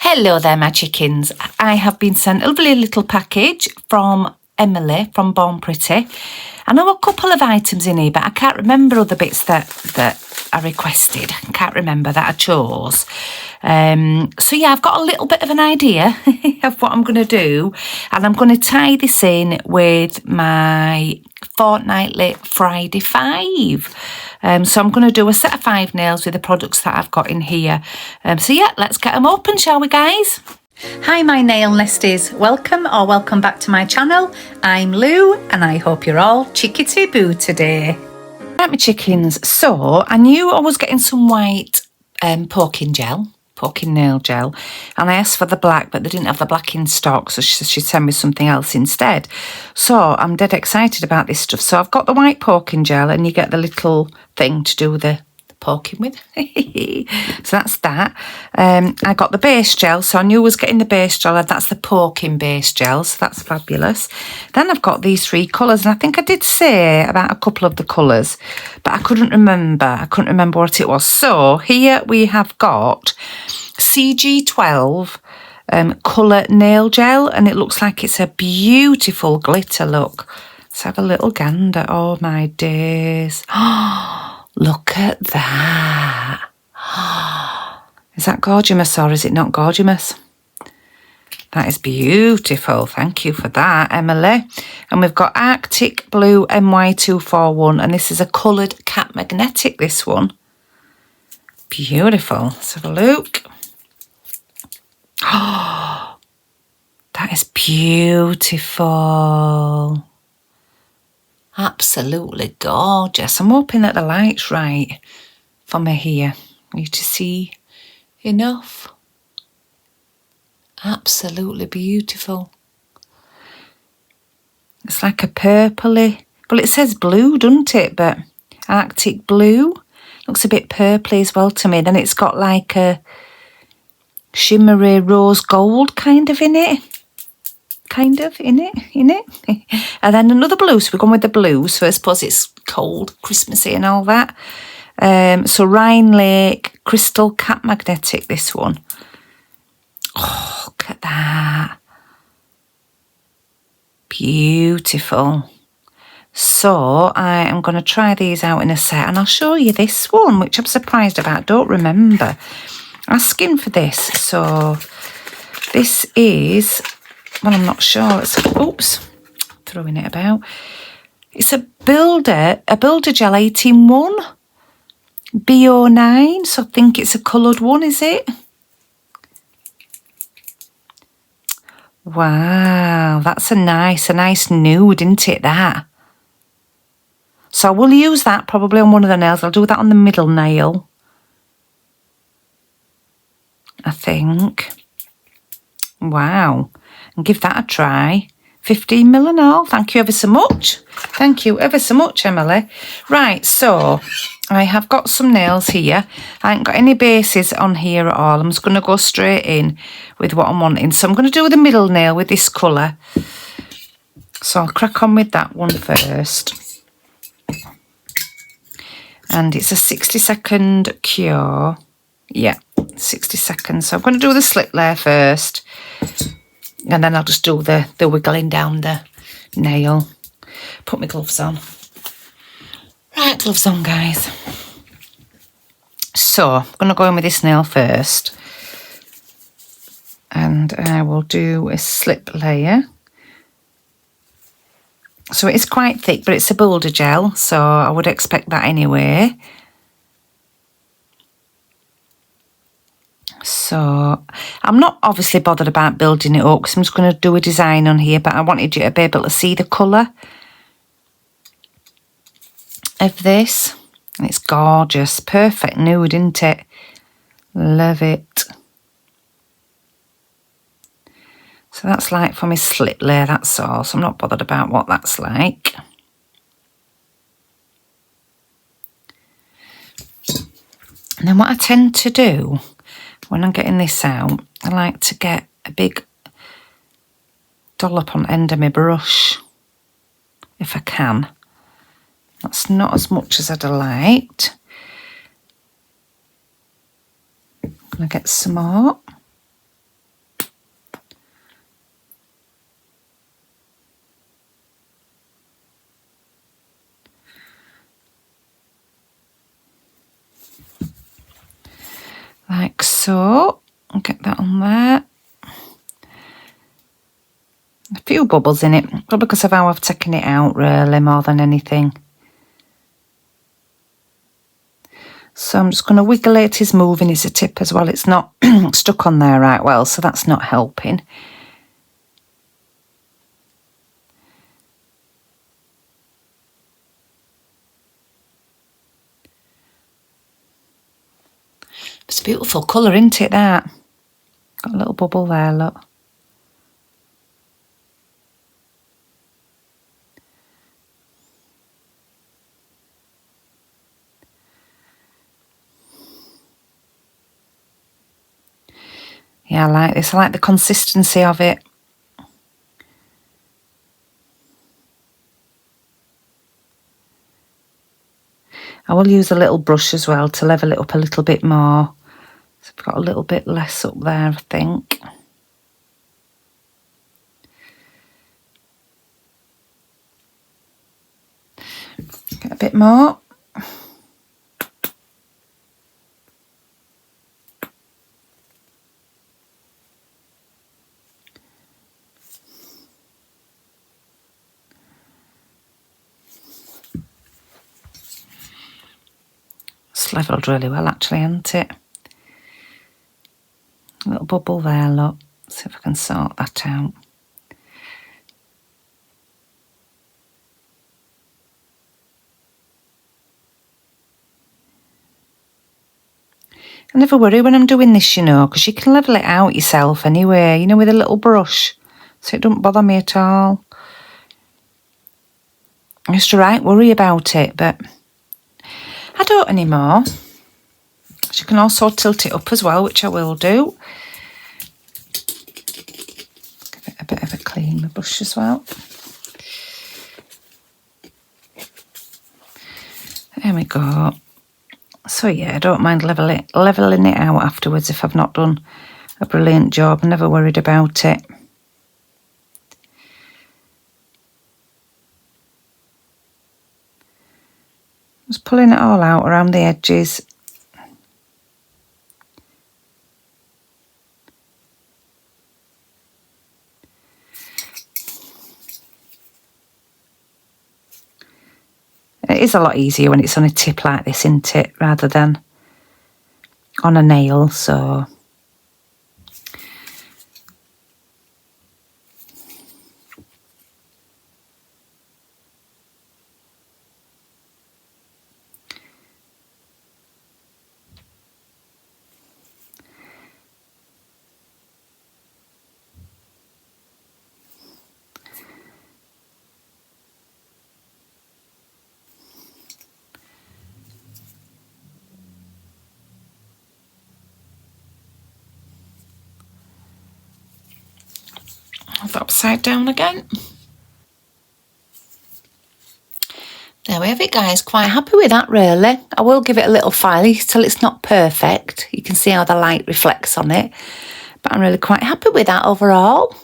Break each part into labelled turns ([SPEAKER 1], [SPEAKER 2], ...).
[SPEAKER 1] Hello there, my chickens. I have been sent a lovely little package from Emily from Born Pretty. I know a couple of items in here, but I can't remember other bits that I requested. I can't remember that I chose. So yeah, I've got a little bit of an idea of what I'm going to do, and I'm going to tie this in with my Fortnightly Friday Five. So I'm going to do a set of 5 nails with the products that I've got in here. So yeah, let's get them open, shall we, guys? Hi, my nail nesties. Welcome back to my channel. I'm Lou, and I hope you're all chickety boo today. Right, my chickens. So I knew I was getting some white poking nail gel, and I asked for the black, but they didn't have the black in stock, so she sent me something else instead. So I'm dead excited about this stuff. So I've got the white poking gel, and you get the little thing to do the poking with. So that's that. I got the base gel, so I knew I was getting the base gel, and that's the poking base gel, so that's fabulous. Then I've got these 3 colours, and I think I did say about a couple of the colours, but I couldn't remember what it was. So here we have got CG12 colour nail gel, and it looks like it's a beautiful glitter look. Let's have a little gander. Oh my days. Look at that. Is that gorgeous, or is it not gorgeous? That is beautiful. Thank you for that, Emily. And we've got Arctic Blue MY241, and this is a coloured cat magnetic, this one. Beautiful. Let's have a look. Oh, that is beautiful. Absolutely gorgeous. I'm hoping that the light's right for me here. You to see enough. Absolutely beautiful. It's like a purpley. Well, it says blue, doesn't it? But Arctic blue. Looks a bit purpley as well to me. Then it's got like a shimmery rose gold kind of in it. In it. And then another blue, so we're going with the blue, so I suppose it's cold, Christmassy and all that. So Rhine Lake Crystal Cat Magnetic, this one. Oh, look at that. Beautiful. So I am going to try these out in a set, and I'll show you this one, which I'm surprised about. Don't remember asking for this. So this is... well, I'm not sure. Oops, throwing it about. It's a Builder Gel 18-1 BO9. So I think it's a coloured one, is it? Wow, that's a nice nude, isn't it, that? So I will use that probably on one of the nails. I'll do that on the middle nail, I think. Wow. And give that a try. 15mm and all. Thank you ever so much. Thank you ever so much, Emily. Right, so I have got some nails here. I ain't got any bases on here at all. I'm just going to go straight in with what I'm wanting. So I'm going to do the middle nail with this colour. So I'll crack on with that one first. And it's a 60-second cure. Yeah, 60 seconds. So I'm going to do the slip layer first. And then I'll just do the wiggling down the nail. Put my gloves on. Right, gloves on, guys. So, I'm going to go in with this nail first. And I will do a slip layer. So it is quite thick, but it's a Builder Gel, so I would expect that anyway. So I'm not obviously bothered about building it up, because I'm just going to do a design on here, but I wanted you to be able to see the colour of this. And it's gorgeous. Perfect nude, isn't it? Love it. So that's like for my slip layer, that's all. So I'm not bothered about what that's like. And then what I tend to do when I'm getting this out, I like to get a big dollop on the end of my brush, if I can. That's not as much as I'd have liked. I'm going to get some more. So I'll get that on there. A few bubbles in it, but because of how I've taken it out really more than anything. So I'm just going to wiggle it. It's moving is a tip as well. It's not stuck on there right well, so that's not helping. It's a beautiful colour, isn't it, that? Got a little bubble there, look. Yeah, I like this. I like the consistency of it. I will use a little brush as well to level it up a little bit more. So I've got a little bit less up there, I think. Get a bit more. It's levelled really well actually, hasn't it? A little bubble there, look. See if I can sort that out. I never worry when I'm doing this, you know, because you can level it out yourself anyway, you know, with a little brush. So it don't bother me at all. I used to worry about it, but I don't anymore. You can also tilt it up as well, which I will do. Give it a bit of a clean with brush as well. There we go. So yeah, I don't mind levelling it out afterwards if I've not done a brilliant job. I'm never worried about it. Just pulling it all out around the edges. It is a lot easier when it's on a tip like this, isn't it, rather than on a nail, so... upside down again. There we have it, guys. Quite happy with that, really. I will give it a little file till it's not perfect. You can see how the light reflects on it. But I'm really quite happy with that overall.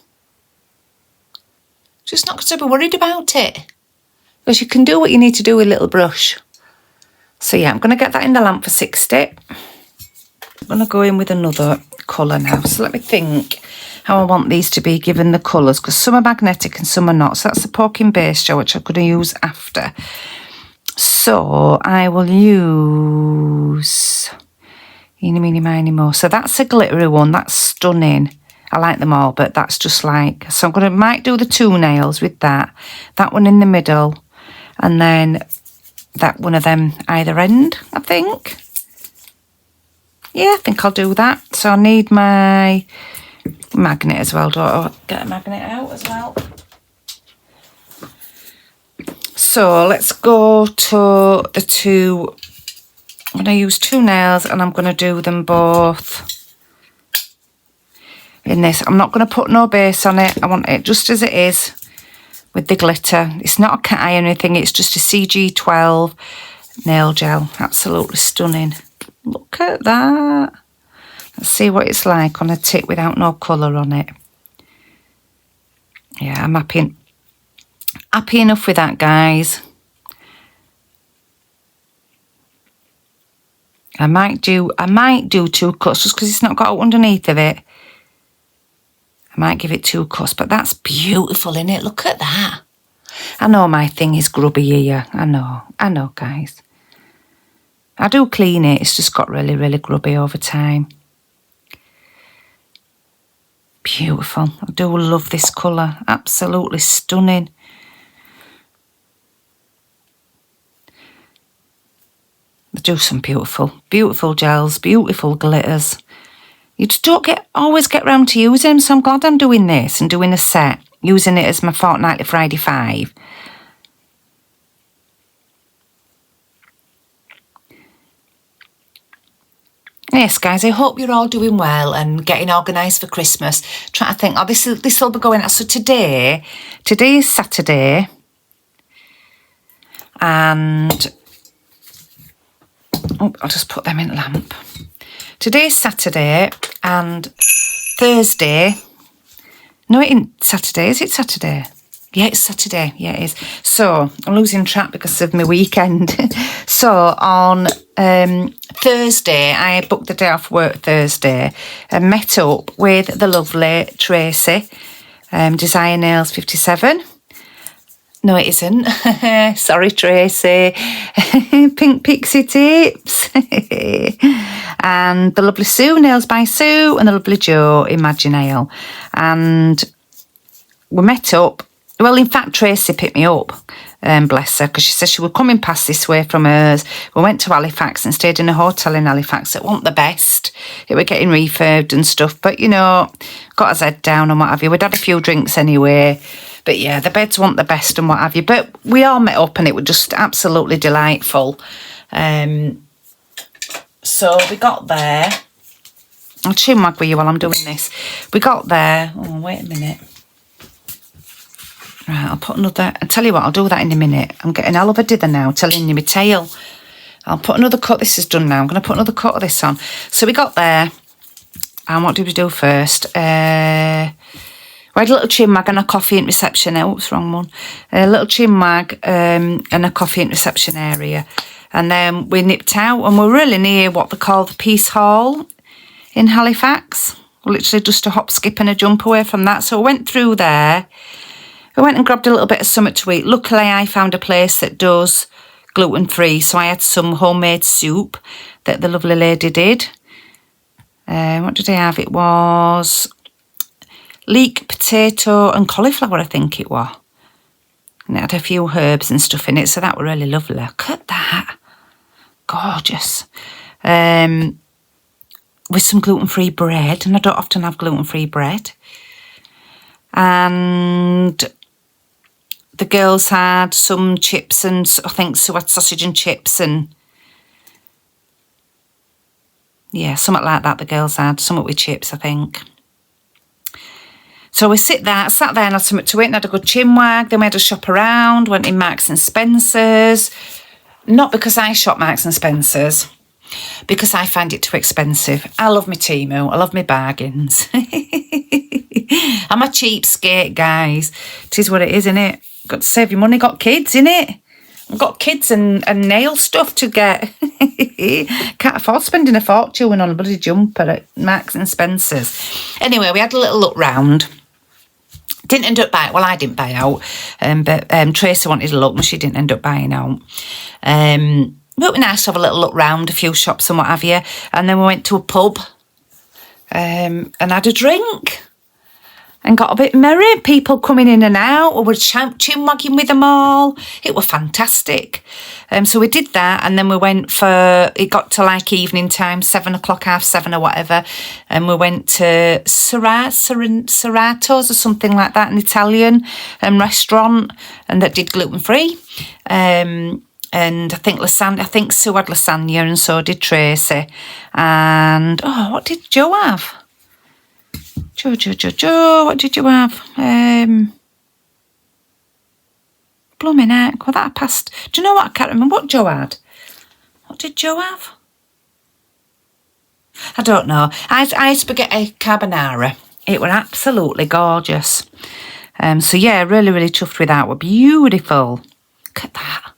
[SPEAKER 1] Just not to be worried about it. Because you can do what you need to do with a little brush. So yeah, I'm going to get that in the lamp for 60. I'm going to go in with another colour now. So let me think how I want these to be given the colours, because some are magnetic and some are not. So that's the poking base gel, which I'm going to use after. So I will use eeny, meeny, miny, mo. So that's a glittery one. That's stunning. I like them all, but that's just like... So I'm going to might do the two nails with that. That one in the middle. And then that one of them either end, I think. Yeah, I think I'll do that. So I need my... magnet as well. Do I get a magnet out as well? So let's go to the two. I'm going to use two nails and I'm going to do them both in this. I'm not going to put no base on it. I want it just as it is with the glitter. It's not a cat eye or anything. It's just a CG12 nail gel. Absolutely stunning. Look at that. Let's see what it's like on a tip without no colour on it. Yeah, I'm happy enough with that, guys. I might do 2 cuts just because it's not got out underneath of it. I might give it 2 cuts, but that's beautiful, isn't it? Look at that. I know my thing is grubby here. I know, guys. I do clean it. It's just got really, really grubby over time. Beautiful. I do love this colour. Absolutely stunning. I do some beautiful, beautiful gels, beautiful glitters. You just don't always get round to using them, so I'm glad I'm doing this and doing a set, using it as my Fortnightly Friday Five. Yes, guys, I hope you're all doing well and getting organised for Christmas. Trying to think, oh, this will be going out. So today is Saturday, and oh, I'll just put them in the lamp. Today's Saturday and Thursday. No, it ain't Saturday. Is it Saturday? Yeah, it's Saturday. Yeah, it is. So I'm losing track because of my weekend. So on Thursday, I booked the day off work Thursday and met up with the lovely Tracy, Desire Nails 57. No, it isn't. Sorry, Tracy. Pink Pixie Tips. And the lovely Sue, Nails by Sue, and the lovely Jo, Imaginale. And we met up. Well, in fact, Tracy picked me up, bless her, because she said she was coming past this way from hers. We went to Halifax and stayed in a hotel in Halifax. It wasn't the best. It were getting refurbed and stuff, but, you know, got us head down and what have you. We'd had a few drinks anyway. But yeah, the beds weren't the best and what have you. But we all met up and it was just absolutely delightful. So we got there. I'll chinwag with you while I'm doing this. We got there. Oh, wait a minute. Right, I'll put another... I'll tell you what, I'll do that in a minute. I'm getting hell of a dither now, telling you my tale. I'll put another cut. This is done now. I'm going to put another cut of this on. So we got there. And what did we do first? We had a little chinwag and a coffee in reception. Oops, wrong one. A little chinwag and a coffee in reception area. And then we nipped out and we're really near what they call the Peace Hall in Halifax. We're literally just a hop, skip and a jump away from that. So we went through there. We went and grabbed a little bit of something to eat. Luckily, I found a place that does gluten-free. So I had some homemade soup that the lovely lady did. What did I have? It was leek, potato and cauliflower, I think it was. And it had a few herbs and stuff in it, so that was really lovely. Look at that. Gorgeous. With some gluten-free bread, and I don't often have gluten-free bread. And the girls had some chips and I think Sue had sausage and chips and yeah, something like that the girls had. Something with chips, I think. So we sat there and had something to eat and had a good chinwag. Then we had a shop around, went in Marks and Spencer's. Not because I shop Marks and Spencer's, because I find it too expensive. I love my Temu. I love my bargains. I'm a cheapskate, guys. It is what it is, innit? Got to save your money. Got kids, innit? I've got kids and nail stuff to get. Can't afford spending a fortune on a bloody jumper at Marks and Spencer's. Anyway, we had a little look round. Didn't end up buying... Well, I didn't buy out. But Tracy wanted a look and she didn't end up buying out. But it was nice to have a little look round, a few shops and what have you. And then we went to a pub and had a drink. And got a bit merry, people coming in and out. We were chinwagging with them all. It was fantastic. So we did that, and then we went for, it got to like evening time, 7 o'clock, 7:30 or whatever, and we went to Serrato's or something like that, an Italian restaurant, and that did gluten-free. And I think Sue had lasagna, and so did Tracy. And, oh, what did Jo have? Jo, what did you have? Blooming heck, well that passed. Do you know what? I can't remember what Jo had. What did Jo have? I don't know. I had spaghetti carbonara. It were absolutely gorgeous. So yeah, really, really chuffed with that. Were beautiful. Look at that.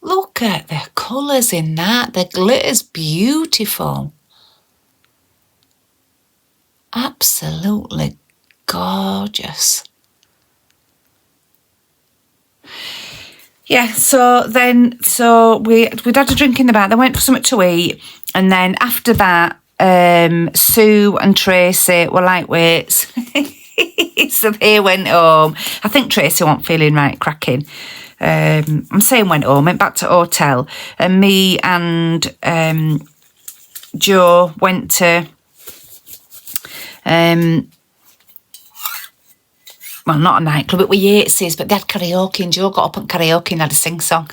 [SPEAKER 1] Look look at the colours in that. The glitter's beautiful. Absolutely gorgeous. Yeah, so we'd had a drink in the bar, then went for something to eat, and then after that, Sue and Tracy were lightweights. So they went home. I think Tracy wasn't feeling right cracking. I'm saying went home, went back to hotel, and me and Joe went to well, not a nightclub, it was Yates's, but they had karaoke, and Joe got up and karaoke and had a sing-song.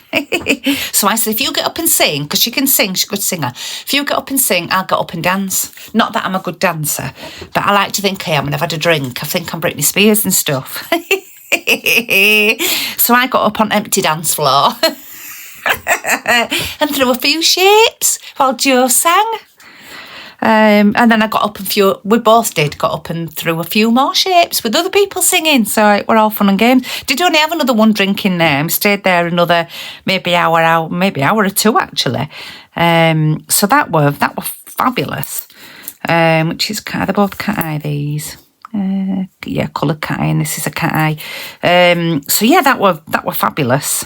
[SPEAKER 1] So I said, if you get up and sing, because she can sing, she's a good singer, if you get up and sing, I'll get up and dance. Not that I'm a good dancer, but I like to think I am, and I've had a drink. I think I'm Britney Spears and stuff. So I got up on empty dance floor and threw a few shapes while Joe sang. And then I got up we both got up and threw a few more shapes with other people singing. So we're all fun and games. Did only have another one drink in there. We stayed there another maybe hour or two actually. So that were fabulous. Which is they're both cat eye these. Yeah, coloured cat eye, and this is a cat eye. So yeah, that were fabulous.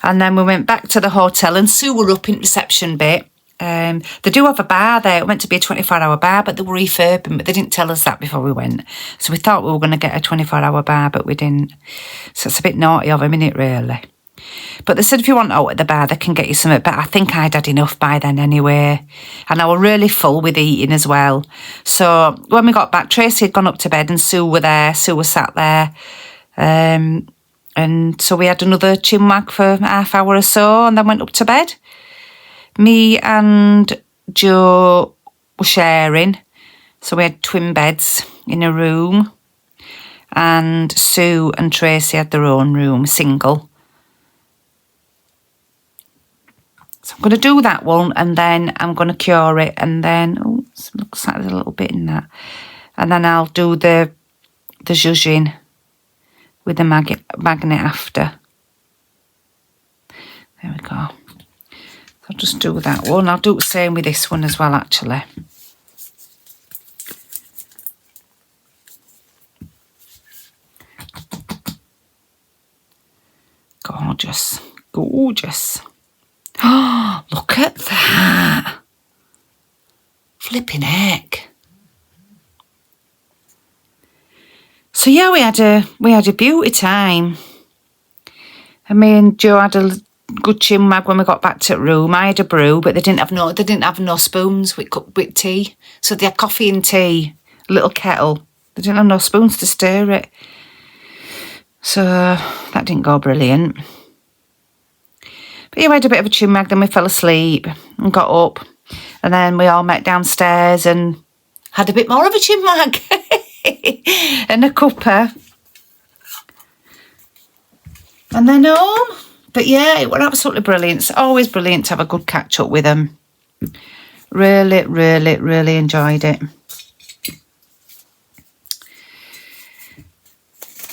[SPEAKER 1] And then we went back to the hotel, and Sue were up in reception bit. They do have a bar there. It meant to be a 24-hour bar, but they were refurbing, but they didn't tell us that before we went. So we thought we were going to get a 24-hour bar, but we didn't. So it's a bit naughty of them, isn't it, really? But they said if you want out at the bar, they can get you something. But I think I'd had enough by then anyway. And I were really full with eating as well. So when we got back, Tracy had gone up to bed and Sue were there. Sue was sat there. And so we had another chinwag for half hour or so and then went up to bed. Me and Joe were sharing. So we had twin beds in a room. And Sue and Tracy had their own room, single. So I'm going to do that one, and then I'm going to cure it, and then, oh, it looks like there's a little bit in that. And then I'll do the zhuzhing with the magnet after. There we go. So I'll just do that one. I'll do the same with this one as well, actually. Gorgeous, gorgeous. Oh, look at that. Flipping heck. So yeah, we had a beauty time. And me and Joe had a good chinwag when we got back to the room. I had a brew, but they didn't have no spoons with tea. So they had coffee and tea, a little kettle. They didn't have no spoons to stir it. So that didn't go brilliant. But yeah, we had a bit of a chinwag, then we fell asleep and got up. And then we all met downstairs and had a bit more of a chinwag and a cuppa. And then home. But yeah, it was absolutely brilliant. It's always brilliant to have a good catch up with them. Really, really, really enjoyed it.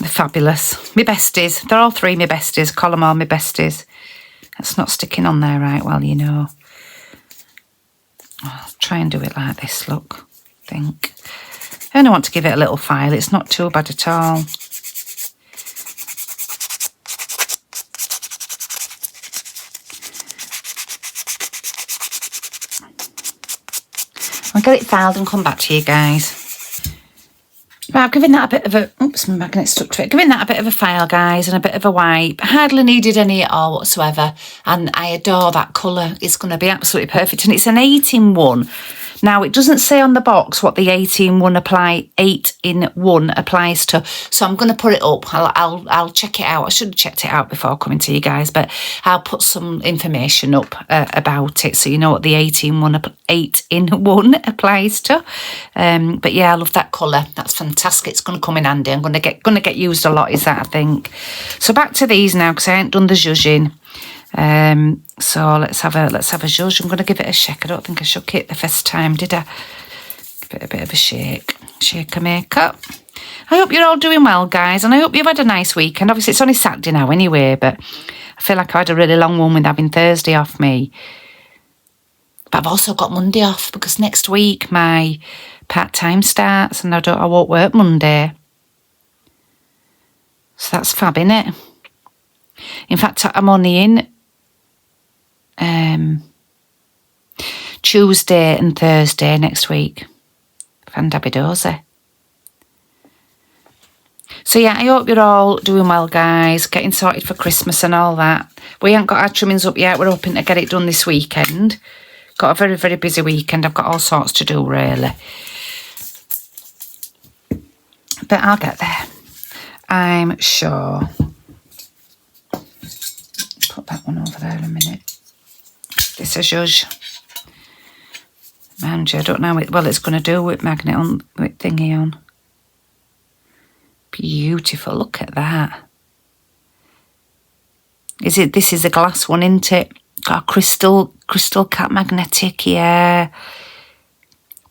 [SPEAKER 1] They're fabulous. My besties. They're all three my besties. Call them all my besties. That's not sticking on there right well, you know. I'll try and do it like this, look. I think. I only want to give it a little file. It's not too bad at all. I'll get it filed and come back to you guys. Right, I'm giving that a bit of a... Oops, my magnet stuck to it. Giving that a bit of a file, guys, and a bit of a wipe. Hardly needed any at all whatsoever. And I adore that colour. It's going to be absolutely perfect. And it's an 8-in-1. Now, it doesn't say on the box what the 8-in-1 applies to. So I'm going to put it up. I'll check it out. I should have checked it out before coming to you guys. But I'll put some information up about it so you know what the 8-in-1 applies to. But yeah, I love that colour. That's fantastic. It's going to come in handy. I'm going to get used a lot, is that, I think. So back to these now, because I ain't done the zhuzhing. So let's have a zhuzh. I'm going to give it a shake. I don't think I shook it the first time, did I? Give it a bit of a shake. Shake a makeup. I hope you're all doing well, guys, and I hope you've had a nice weekend. Obviously, it's only Saturday now anyway, but I feel like I had a really long one with having Thursday off me. But I've also got Monday off because next week my part-time starts and I won't work Monday. So that's fab, innit? In fact, I'm only in Tuesday and Thursday next week. Fandabidozy. So yeah, I hope you're all doing well, guys. Getting sorted for Christmas and all that. We haven't got our trimmings up yet. We're hoping to get it done this weekend. Got a very, very busy weekend. I've got all sorts to do, really. But I'll get there. I'm sure. Put that one over there a minute. This is yours. Mind you, I don't know what it's going to do with magnet on, with thingy on. Beautiful, look at that. This is a glass one, isn't it? Got a crystal cap magnetic, yeah.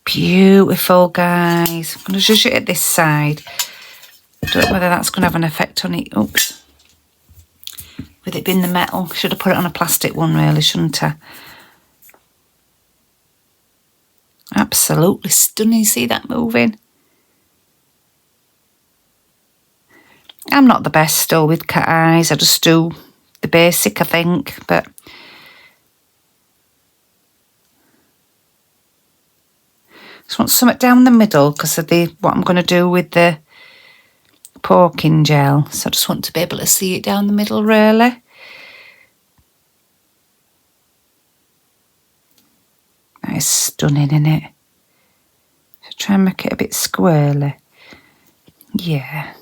[SPEAKER 1] Beautiful, guys. I'm going to just it this side. Don't know whether that's going to have an effect on it. Oops. With it being the metal. Should have put it on a plastic one, really, shouldn't I? Absolutely stunning. See that moving? I'm not the best still with cat eyes. I just do the basic, I think. But just want something down the middle because of what I'm going to do with the poking gel. So I just want to be able to see it down the middle, really. That is stunning, isn't it? So try and make it a bit squirrely. Yeah.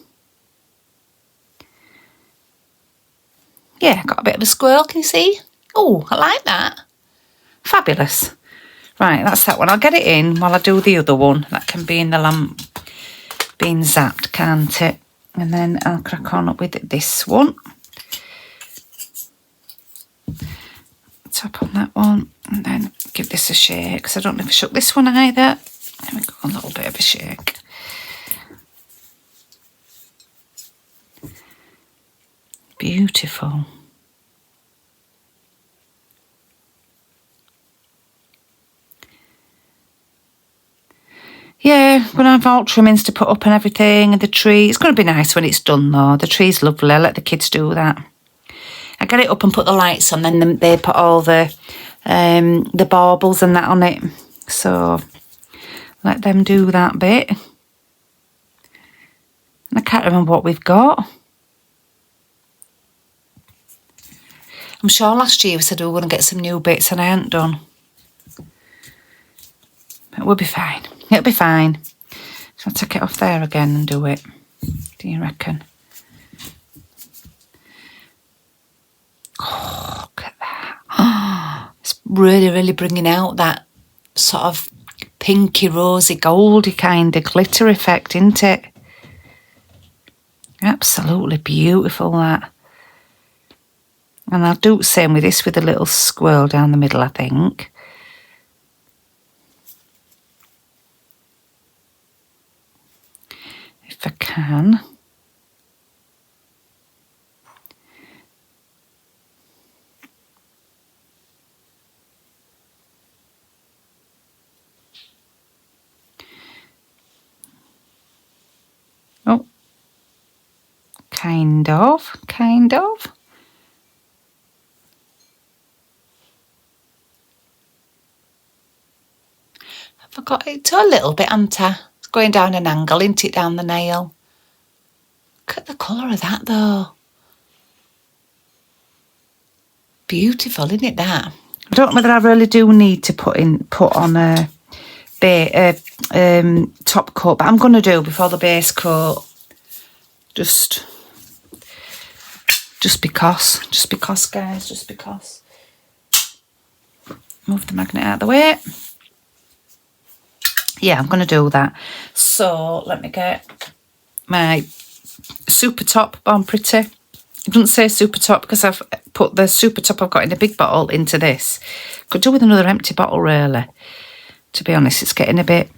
[SPEAKER 1] Yeah, got a bit of a swirl, can you see? Oh, I like that. Fabulous. Right, that's that one. I'll get it in while I do the other one. That can be in the lamp being zapped, can't it? And then I'll crack on up with this one. Tap on that one and then give this a shake because I don't know if I shook this one either. There we go, a little bit of a shake. Beautiful. Yeah, we're going to have all trimmings to put up and everything, and the tree. It's going to be nice when it's done, though. The tree's lovely. I let the kids do that. I get it up and put the lights on, then they put all the baubles and that on it. So let them do that bit. And I can't remember what we've got. I'm sure last year we said we were going to get some new bits and I hadn't done. But we'll be fine. It'll be fine. So I'll take it off there again and do it. Do you reckon? Oh, look at that. Oh, it's really, really bringing out that sort of pinky, rosy, goldy kind of glitter effect, isn't it? Absolutely beautiful, that. And I'll do the same with this with a little swirl down the middle, I think. If I can. Oh. Kind of. I've got it to a little bit, haven't I? It's going down an angle, isn't it, down the nail? Look at the colour of that, though. Beautiful, isn't it, that? I don't know whether I really do need to put on a top coat, but I'm going to do before the base coat. Just because, guys, just because. Move the magnet out of the way. Yeah, I'm going to do that. So let me get my Super Top Born Pretty. It doesn't say Super Top because I've put the Super Top I've got in a big bottle into this. Could do with another empty bottle, really. To be honest, it's getting a bit...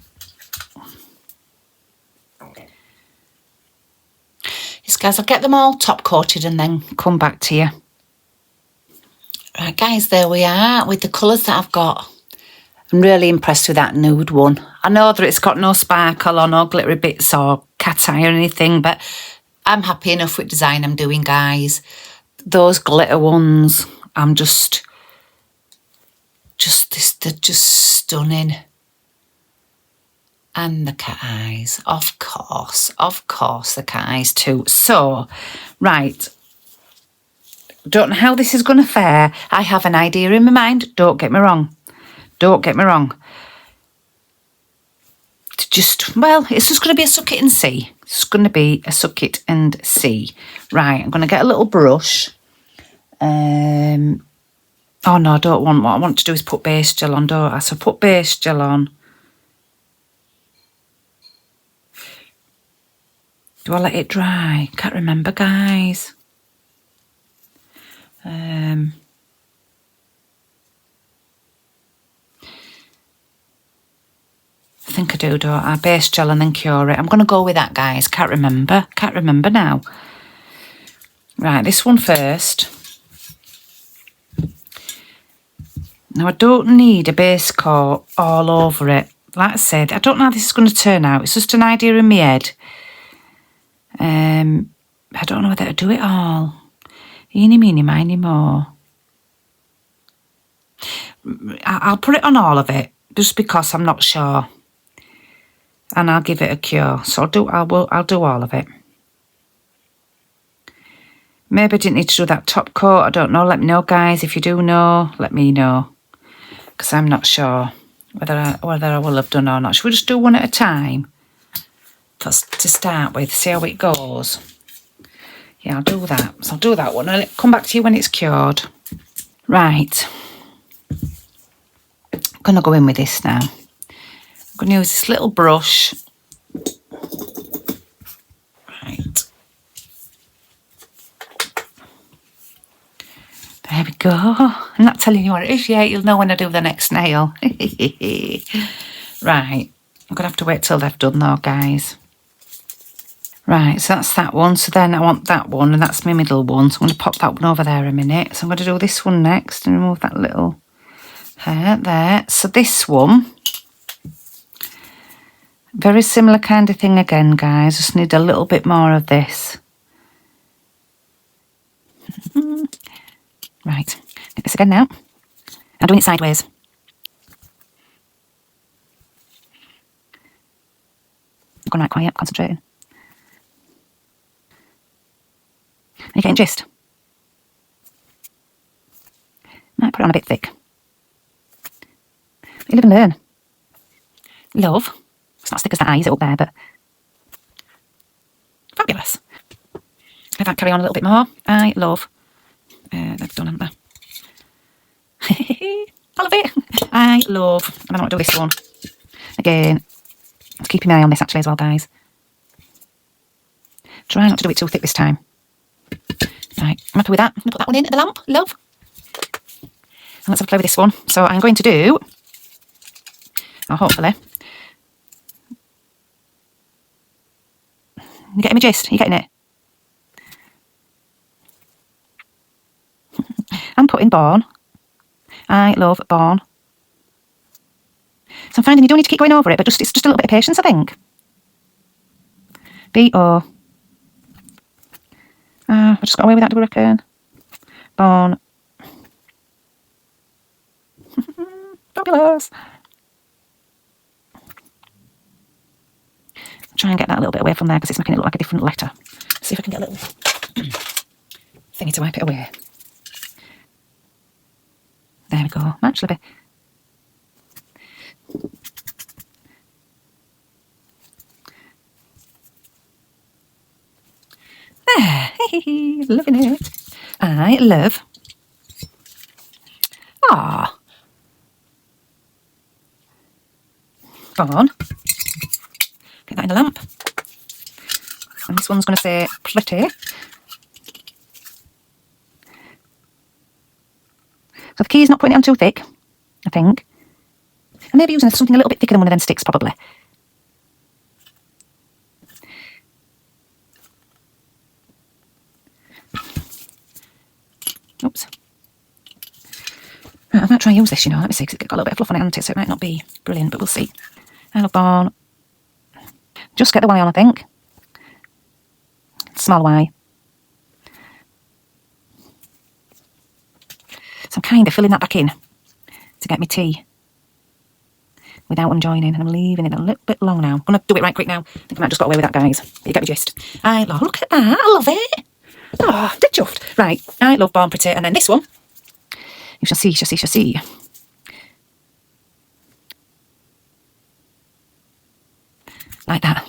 [SPEAKER 1] Yes, guys, I'll get them all top coated and then come back to you. Right, guys, there we are with the colours that I've got. I'm really impressed with that nude one. I know that it's got no sparkle or no glittery bits or cat eye or anything, but I'm happy enough with the design I'm doing, guys. Those glitter ones, I'm just they're just stunning. And the cat eyes, of course, the cat eyes too. So, right, don't know how this is going to fare. I have an idea in my mind, don't get me wrong. Well, it's just going to be a suck it and see. It's going to be a suck it and see. Right, I'm going to get a little brush. Oh no, I don't want, what I want to do is put base gel on, don't I? So put base gel on. Do I let it dry? Can't remember, guys. I think I do, don't I? Base gel and then cure it. I'm going to go with that, guys. Can't remember now. Right, this one first. Now, I don't need a base coat all over it. Like I said, I don't know how this is going to turn out. It's just an idea in my head. I don't know whether to do it all. Eeny, meeny, miny, mo. I'll put it on all of it just because I'm not sure. And I'll give it a cure. So I'll do all of it. Maybe I didn't need to do that top coat. I don't know. Let me know, guys. If you do know, let me know. Because I'm not sure whether I will have done or not. Should we just do one at a time? First, to start with, see how it goes. Yeah, I'll do that. So I'll do that one. I'll come back to you when it's cured. Right. I'm going to go in with this now. I'm going to use this little brush. Right. There we go. I'm not telling you what it is yet. You'll know when I do the next nail. Right. I'm going to have to wait till they've done though, guys. Right, so that's that one. So then I want that one, and that's my middle one. So I'm going to pop that one over there a minute. So I'm going to do this one next and remove that little hair there. So this one, very similar kind of thing again, guys. Just need a little bit more of this. Right, get this again now. I'm doing it sideways. I'm going right quiet, concentrating. Are you getting gist? Might put it on a bit thick. But you live and learn. Love. It's not as thick as that eye, is it, up there, but fabulous. Let that carry on a little bit more. I love. They've done, haven't they? All of it. I love. And I want to do this one. Again, I'm keeping my eye on this actually as well, guys. Try not to do it too thick this time. Right, I'm happy with that. I'm going to put that one in at the lamp, love. And let's have a play with this one. So I'm going to do, or hopefully, you getting my gist? Are you getting it? I'm putting Born. I love Born. So I'm finding you don't need to keep going over it, but it's just a little bit of patience, I think. B-O. I just got away with that, do I reckon? Born. Fabulous. Try and get that a little bit away from there because it's making it look like a different letter. See if I can get a little thingy to wipe it away. There we go. Actually, be. There. Loving it. I love. Ah. Born. Get that in the lamp. And this one's going to say pretty. So the key is not putting it on too thick, I think. And maybe using something a little bit thicker than one of them sticks, probably. Oops. I might try and use this, you know. Let me see, because it's got a little bit of fluff on it, hasn't it? So it might not be brilliant, but we'll see. I love Born. Just get the Y on, I think. Small Y. So I'm kind of filling that back in to get my tea without them joining, and I'm leaving it a little bit long now. I'm going to do it right quick now. I think I might just got away with that, guys. You get the gist. Look at that. I love it. Oh, they're chuffed. Right, I love Born Pretty. And then this one, you shall see. Like that.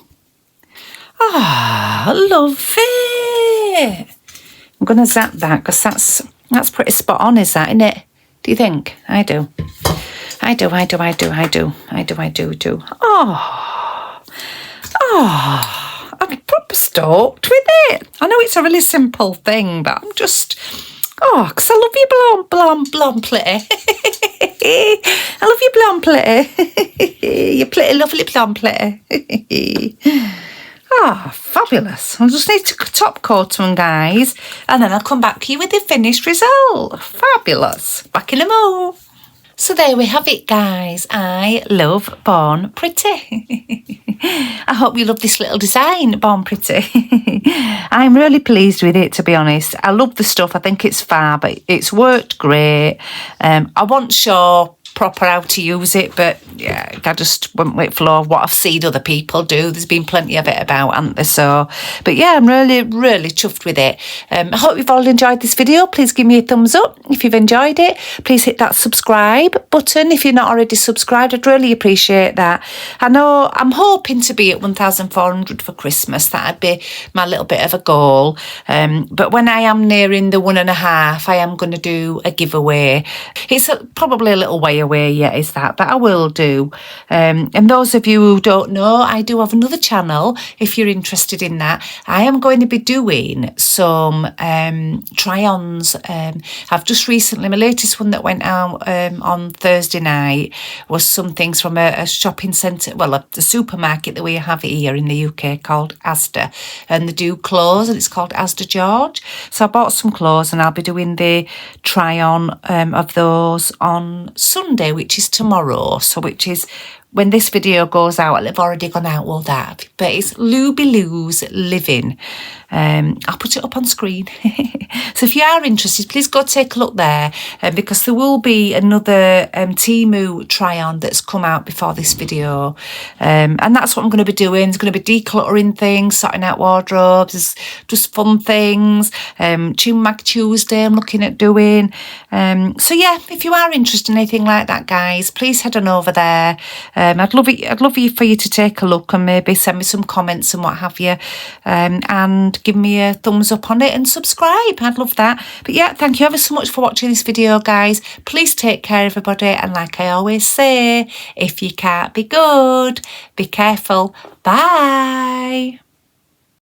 [SPEAKER 1] Ah, I love it. I'm going to zap that because that's pretty spot on, is that, isn't it? Do you think? I do. Oh, I'm proper stoked with it. I know it's a really simple thing, but I'm just, because I love you, blonde plitty. I love you, blonde plitty. You plitty, lovely blonde plitty. Fabulous. I'll just need to top coat them, guys, and then I'll come back to you with the finished result. Fabulous. Back in a mo. So there we have it, guys. I love Born Pretty. I hope you love this little design, Born Pretty. I'm really pleased with it, to be honest. I love the stuff. I think it's fab. It's worked great. I wasn't sure proper how to use it, but yeah, I just went with flow of what I've seen other people do. There's been plenty of it about, hasn't there? So, but yeah, I'm really chuffed with it. I hope you've all enjoyed this video. Please give me a thumbs up if you've enjoyed it. Please hit that subscribe button if you're not already subscribed. I'd really appreciate that. I know I'm hoping to be at 1,400 for Christmas. That'd be my little bit of a goal. But when I am nearing the 1.5, I am going to do a giveaway. It's probably a little way away yet, is that, but I will do. And those of you who don't know, I do have another channel if you're interested in that. I am going to be doing some try-ons. I've just recently, my latest one that went out on Thursday night was some things from a shopping centre, well, a supermarket that we have here in the UK called Asda, and they do clothes, and it's called Asda George. So I bought some clothes, and I'll be doing the try-on of those on Sunday, which is tomorrow. So which is when this video goes out, it'll have already gone out, will that? But it's Luby Lou's Living. I'll put it up on screen. So if you are interested, please go take a look there, because there will be another Temu try-on that's come out before this video. And that's what I'm going to be doing. It's going to be decluttering things, sorting out wardrobes, it's just fun things. Chin Mag Tuesday I'm looking at doing. So yeah, if you are interested in anything like that, guys, please head on over there. I'd love for you to take a look and maybe send me some comments and what have you, and give me a thumbs up on it and subscribe. I'd love that. But yeah, thank you ever so much for watching this video, guys. Please take care, everybody, and like I always say, if you can't be good, be careful. Bye.